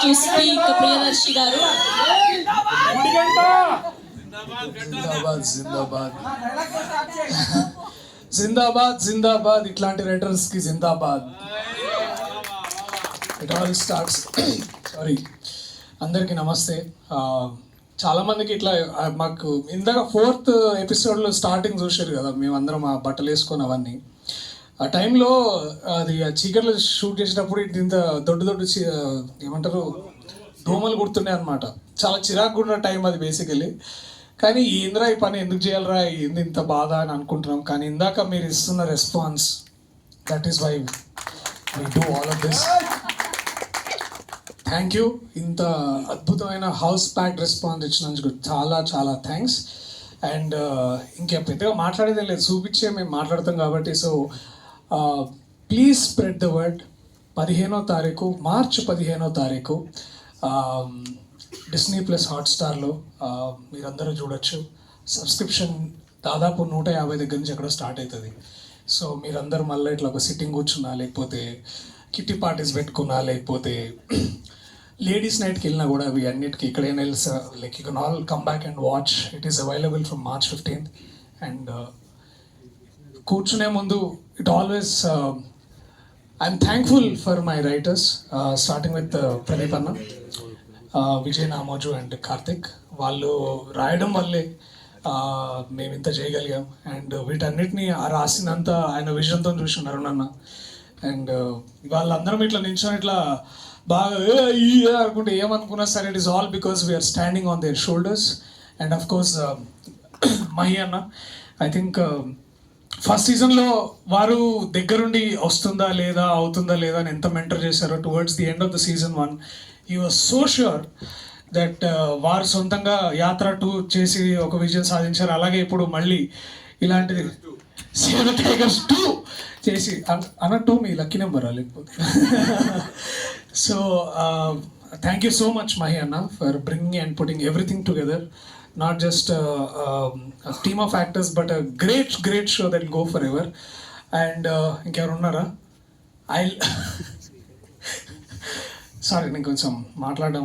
To speak Priyadarshi గారు. జిందాబాద్ జిందాబాద్ జిందాబాద్ జిందాబాద్. ఇట్లాంటి writers కి జిందాబాద్. It all starts. సారీ, అందరికీ నమస్తే. చాలా మందికి ఇట్లా మాకు ఇందాక 4th ఎపిసోడ్లో స్టార్టింగ్ చూసారు కదా, మేమందరం ఆ బట్టలు వేసుకొని అవన్నీ. ఆ టైంలో అది ఆ చీకట్లో షూట్ చేసేటప్పుడు ఇంత దొడ్డు ఏమంటారు దోమలు గుర్తుండే అనమాట. చాలా చిరాకు ఉన్న టైం అది బేసికలీ. కానీ ఏంద్రా ఈ పని ఎందుకు చేయాలరా, ఏంది ఇంత బాధ అని అనుకుంటున్నాం. కానీ ఇందాక మీరు ఇస్తున్న response, that is why we do all of this. Thank you. ఇంత అద్భుతమైన హౌస్ ప్యాక్డ్ రెస్పాన్స్ ఇచ్చినందుకు చాలా చాలా థ్యాంక్స్. అండ్ ఇంకా పెద్దగా మాట్లాడేదే లేదు, చూపించే మేము మాట్లాడతాం కాబట్టి. So please spread the word. 15వ తారీఖు, మార్చి 15వ తారీఖు డిస్నీ ప్లస్ హాట్స్టార్లో మీరందరూ చూడొచ్చు. సబ్స్క్రిప్షన్ దాదాపు 150 దగ్గర నుంచి ఎక్కడో స్టార్ట్ అవుతుంది. సో మీరందరూ మళ్ళీ ఇట్లా ఒక సిట్టింగ్ కూర్చున్నా, లేకపోతే కిట్టి పార్టీస్ పెట్టుకున్నా, లేకపోతే లేడీస్ నైట్కి వెళ్ళినా కూడా అవి అన్నిటికీ ఇక్కడైనా వెళ్ళి like you can all come back and watch. It is available from March 15th. And కూర్చునే ముందు it always I'm thankful for my writers, starting with Pradeep అన్న, విజయ్ నామోజు అండ్ కార్తిక్. వాళ్ళు రాయడం వల్లే మేము ఇంత చేయగలిగాం. అండ్ వీటన్నిటిని రాసినంత ఆయన విజన్తో చూస్తున్నారు అన్న. అండ్ వాళ్ళందరం ఇట్లా నిల్చొని ఇట్లా బాగా అనుకుంటే ఏమనుకున్నా సరే, it is all because we are standing on their shoulders. And of course Mahi అన్న, ఐ థింక్ ఫస్ట్ సీజన్లో వారు దగ్గరుండి వస్తుందా లేదా అవుతుందా లేదా అని ఎంత మెంటర్ చేశారో. Towards the end of the season 1 he was so sure that వారు సొంతంగా యాత్ర 2 చేసి ఒక విజయం సాధించారు. అలాగే ఇప్పుడు మళ్ళీ ఇలాంటిది సేవ్ టైగర్స్ 2 చేసి అన్నట్టు మీ లక్కీ నెంబరా లేకపోతే. So thank you so much Mahi అన్న for bringing and putting everything together. Not just team of actors but great show that go forever. And ఇంకెవరు ఉన్నారా? సారీ, నేను కొంచెం మాట్లాడడం.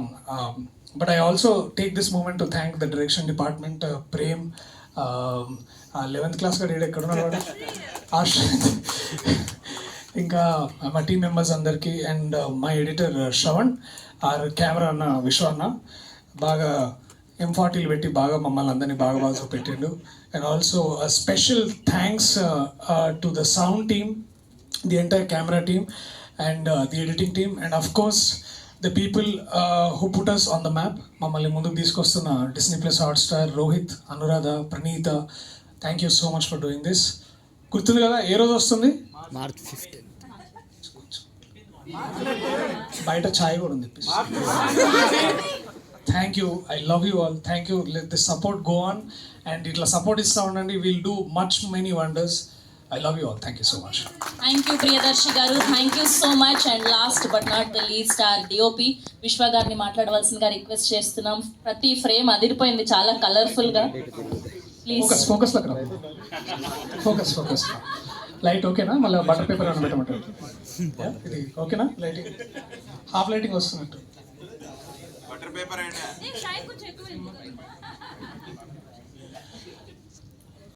But I also take this moment to thank the direction department, Prem, 11th class కూడా ఎక్కడ ఉన్నాడు, ఇంకా మా టీమ్ మెంబర్స్ అందరికీ. And my editor Shravan, our camera అన్న విశ్వ అన్న బాగా M40 పెట్టి బాగా మమ్మల్ని అందరినీ బాగా చూపెట్టిండు. And also special thanks to the sound team, the entire camera team, and the editing team, and of course the people who put us on the map. మమ్మల్ని ముందుకు తీసుకొస్తున్న Disney plus Hotstar, Rohit, Anuradha, Praneetha, thank you so much for doing this. గుర్తుంది కదా ఏ రోజు వస్తుంది? March 15th. బయట ఛాయ్ కూడా ఉంది. Thank you, I love you all. Thank you. Let this support go on. And ఇట్లా సపోర్ట్ ఇస్తూ ఉండండి. Will do much many wonders. I love you all. Thank you so much. Thank you Priyadarshi గారు. Thank you so much. And last but not the least, our DOP విశ్వ గారిని మాట్లాడవలసిందిగా request చేస్తున్నాం. ప్రతి frame అదిరిపోయింది, చాలా కలర్ఫుల్ గా. ప్లీజ్ ఫోకస్ లక్ రా. ఫోకస్ లైట్ ఓకేనా? మళ్ళీ బటర్ పేపర్ అని పెట్టమంటారు. ఇది ఓకేనా? లైటింగ్ హాఫ్ లైటింగ్ వస్తున్నట్టు. Butter paper